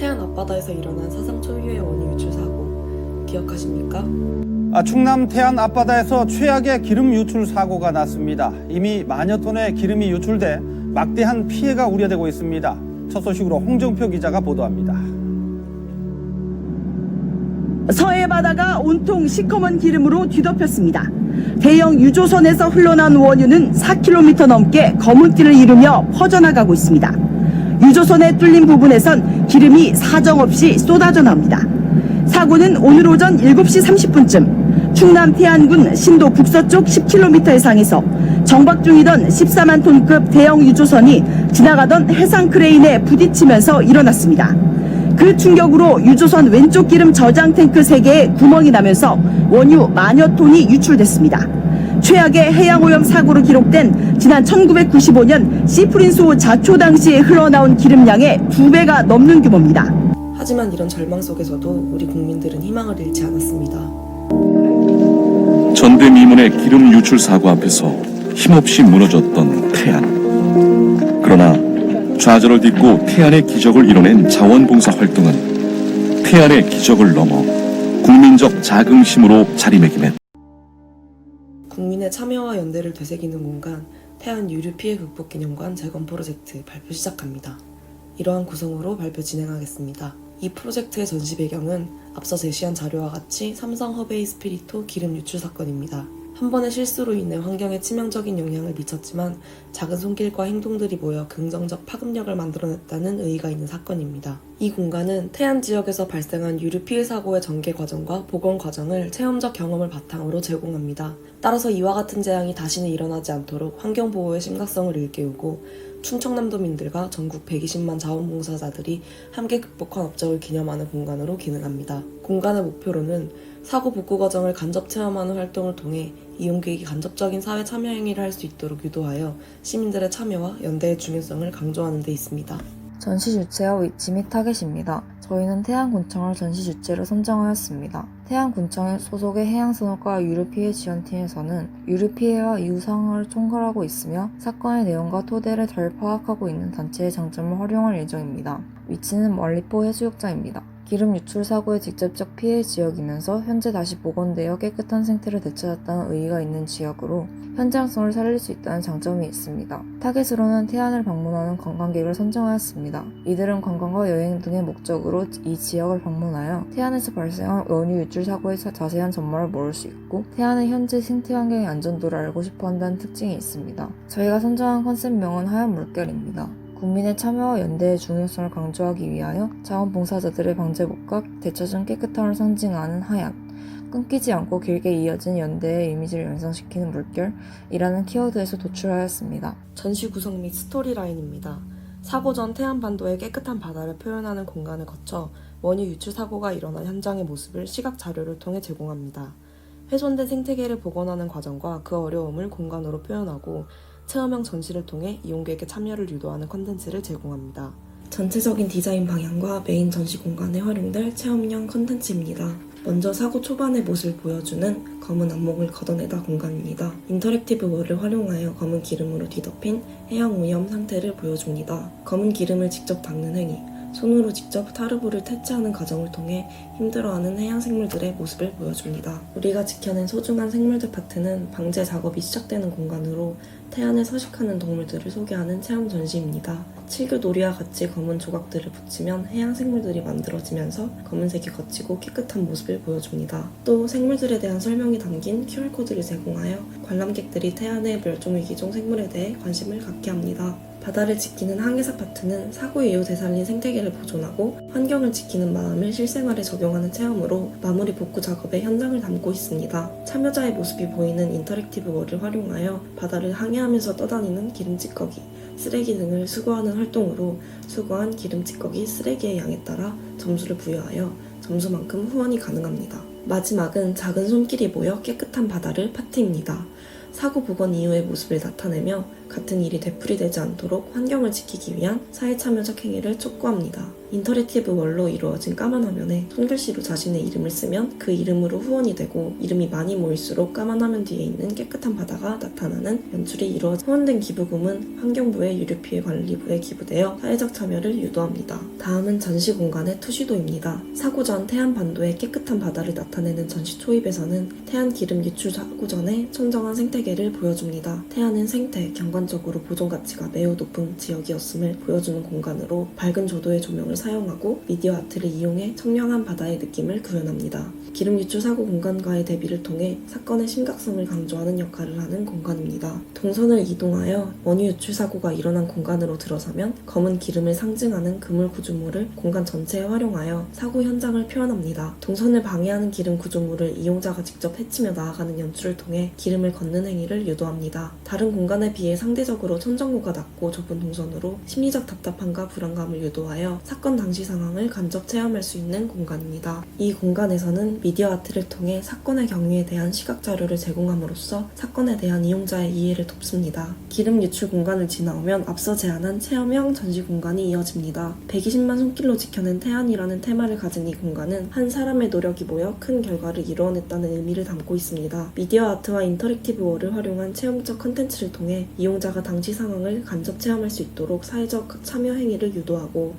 태안 앞바다에서 일어난 사상 초유의 원유 유출 사고 기억하십니까? 충남 태안 앞바다에서 최악의 기름 유출 사고가 났습니다. 이미 만여 톤의 기름이 유출돼 막대한 피해가 우려되고 있습니다. 첫 소식으로 홍정표 기자가 보도합니다. 서해 바다가 온통 시커먼 기름으로 뒤덮였습니다. 대형 유조선에서 흘러나온 원유는 4km 넘게 검은 띠를 이루며 퍼져나가고 있습니다. 유조선에 뚫린 부분에선 기름이 사정없이 쏟아져 나옵니다. 사고는 오늘 오전 7시 30분쯤 충남 태안군 신도 북서쪽 10km 해상에서 정박 중이던 14만 톤급 대형 유조선이 지나가던 해상 크레인에 부딪히면서 일어났습니다. 그 충격으로 유조선 왼쪽 기름 저장 탱크 3개에 구멍이 나면서 원유 만여 톤이 유출됐습니다. 최악의 해양오염 사고로 기록된 지난 1995년 시프린소 자초 당시에 흘러나온 기름량의 2배가 넘는 규모입니다. 하지만 이런 절망 속에서도 우리 국민들은 희망을 잃지 않았습니다. 전대미문의 기름 유출 사고 앞에서 힘없이 무너졌던 태안. 그러나 좌절을 딛고 태안의 기적을 이뤄낸 자원봉사 활동은 태안의 기적을 넘어 국민적 자긍심으로 자리매김했다. 국민의 참여와 연대를 되새기는 공간 태안 유류 피해 극복 기념관 재건 프로젝트 발표 시작합니다. 이러한 구성으로 발표 진행하겠습니다. 이 프로젝트의 전시 배경은 앞서 제시한 자료와 같이 삼성 허베이 스피리토 기름 유출 사건입니다. 한 번의 실수로 인해 환경에 치명적인 영향을 미쳤지만 작은 손길과 행동들이 모여 긍정적 파급력을 만들어냈다는 의의가 있는 사건입니다. 이 공간은 태안 지역에서 발생한 유류 피해 사고의 전개 과정과 복원 과정을 체험적 경험을 바탕으로 제공합니다. 따라서 이와 같은 재앙이 다시는 일어나지 않도록 환경보호의 심각성을 일깨우고 충청남도민들과 전국 120만 자원봉사자들이 함께 극복한 업적을 기념하는 공간으로 기능합니다. 공간의 목표로는 사고 복구 과정을 간접 체험하는 활동을 통해 이용객이 간접적인 사회 참여 행위를 할 수 있도록 유도하여 시민들의 참여와 연대의 중요성을 강조하는 데 있습니다. 전시 주체와 위치 및 타겟입니다. 저희는 태안군청을 전시 주체로 선정하였습니다. 태안군청 소속의 해양산업과 유류피해 지원팀에서는 유류피해와 이후상황을 총괄하고 있으며 사건의 내용과 토대를 잘 파악하고 있는 단체의 장점을 활용할 예정입니다. 위치는 멀리포 해수욕장입니다. 기름 유출 사고의 직접적 피해 지역이면서 현재 다시 복원되어 깨끗한 생태를 되찾았다는 의의가 있는 지역으로 현장성을 살릴 수 있다는 장점이 있습니다. 타겟으로는 태안을 방문하는 관광객을 선정하였습니다. 이들은 관광과 여행 등의 목적으로 이 지역을 방문하여 태안에서 발생한 원유 유출 사고의 자세한 전말을 모를 수 있고 태안의 현재 생태 환경의 안전도를 알고 싶어 한다는 특징이 있습니다. 저희가 선정한 컨셉명은 하얀 물결입니다. 국민의 참여와 연대의 중요성을 강조하기 위하여 자원봉사자들의 방제복과 되찾은 깨끗함을 상징하는 하얀, 끊기지 않고 길게 이어진 연대의 이미지를 연상시키는 물결이라는 키워드에서 도출하였습니다. 전시 구성 및 스토리라인입니다. 사고 전 태안반도의 깨끗한 바다를 표현하는 공간을 거쳐 원유 유출 사고가 일어난 현장의 모습을 시각 자료를 통해 제공합니다. 훼손된 생태계를 복원하는 과정과 그 어려움을 공간으로 표현하고 체험형 전시를 통해 이용객의 참여를 유도하는 콘텐츠를 제공합니다. 전체적인 디자인 방향과 메인 전시 공간에 활용될 체험형 콘텐츠입니다. 먼저 사고 초반의 모습을 보여주는 검은 안목을 걷어내다 공간입니다. 인터랙티브 월을 활용하여 검은 기름으로 뒤덮인 해양 오염 상태를 보여줍니다. 검은 기름을 직접 닦는 행위, 손으로 직접 타르보를 퇴치하는 과정을 통해 힘들어하는 해양 생물들의 모습을 보여줍니다. 우리가 지켜낸 소중한 생물들 파트는 방제 작업이 시작되는 공간으로 태안에 서식하는 동물들을 소개하는 체험 전시입니다. 칠교 놀이와 같이 검은 조각들을 붙이면 해양 생물들이 만들어지면서 검은색이 걷히고 깨끗한 모습을 보여줍니다. 또 생물들에 대한 설명이 담긴 QR코드를 제공하여 관람객들이 태안의 멸종위기종 생물에 대해 관심을 갖게 합니다. 바다를 지키는 항해사 파트는 사고 이후 되살린 생태계를 보존하고 환경을 지키는 마음을 실생활에 적용하는 체험으로 마무리 복구 작업의 현장을 담고 있습니다. 참여자의 모습이 보이는 인터랙티브 월을 활용하여 바다를 항해하면서 떠다니는 기름찌꺼기, 쓰레기 등을 수거하는 활동으로 수거한 기름찌꺼기, 쓰레기의 양에 따라 점수를 부여하여 점수만큼 후원이 가능합니다. 마지막은 작은 손길이 모여 깨끗한 바다를 파티입니다. 사고 복원 이후의 모습을 나타내며 같은 일이 되풀이되지 않도록 환경을 지키기 위한 사회참여적 행위를 촉구합니다. 인터랙티브 월로 이루어진 까만 화면에 손글씨로 자신의 이름을 쓰면 그 이름으로 후원이 되고 이름이 많이 모일수록 까만 화면 뒤에 있는 깨끗한 바다가 나타나는 연출이 이루어져 후원된 기부금은 환경부의 유류피해 관리부에 기부되어 사회적 참여를 유도합니다. 다음은 전시 공간의 투시도입니다. 사고 전 태안 반도의 깨끗한 바다를 나타내는 전시 초입에서는 태안 기름 유출 사고 전의 청정한 생태계를 보여줍니다. 태안은 생태, 경관적으로 보존 가치가 매우 높은 지역이었음을 보여주는 공간으로 밝은 조도의 조명을 사용하고 미디어 아트를 이용해 청량한 바다의 느낌을 구현합니다. 기름 유출 사고 공간과의 대비를 통해 사건의 심각성을 강조하는 역할을 하는 공간입니다. 동선을 이동하여 원유 유출 사고가 일어난 공간으로 들어서면 검은 기름을 상징하는 그물 구조물을 공간 전체에 활용하여 사고 현장을 표현합니다. 동선을 방해하는 기름 구조물을 이용자가 직접 헤치며 나아가는 연출을 통해 기름을 걷는 행위를 유도합니다. 다른 공간에 비해 상대적으로 천정고가 낮고 좁은 동선으로 심리적 답답함과 불안감을 유도하여 사건 당시 상황을 간접 체험할 수 있는 공간입니다. 이 공간에서는 미디어 아트를 통해 사건의 경위에 대한 시각 자료를 제공함으로써 사건에 대한 이용자의 이해를 돕습니다. 기름 유출 공간을 지나오면 앞서 제안한 체험형 전시 공간이 이어집니다. 120만 손길로 지켜낸 태안이라는 테마를 가진 이 공간은 한 사람의 노력이 모여 큰 결과를 이루어냈다는 의미를 담고 있습니다. 미디어 아트와 인터랙티브 월을 활용한 체험적 컨텐츠를 통해 이용자가 당시 상황을 간접 체험할 수 있도록 사회적 참여 행위를 유도하고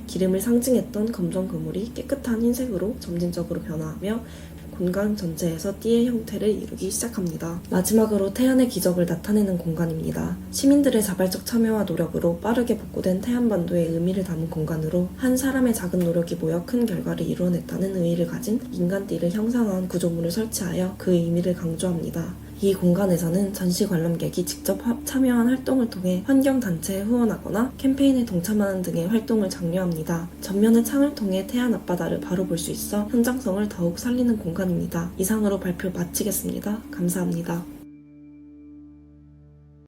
기름을 상징했던 검정 그물이 깨끗한 흰색으로 점진적으로 변화하며 공간 전체에서 띠의 형태를 이루기 시작합니다. 마지막으로 태안의 기적을 나타내는 공간입니다. 시민들의 자발적 참여와 노력으로 빠르게 복구된 태안반도의 의미를 담은 공간으로 한 사람의 작은 노력이 모여 큰 결과를 이루어냈다는 의의를 가진 인간띠를 형상화한 구조물을 설치하여 그 의미를 강조합니다. 이 공간에서는 전시 관람객이 직접 참여한 활동을 통해 환경단체에 후원하거나 캠페인에 동참하는 등의 활동을 장려합니다. 전면의 창을 통해 태안 앞바다를 바로 볼 수 있어 현장성을 더욱 살리는 공간입니다. 이상으로 발표 마치겠습니다. 감사합니다.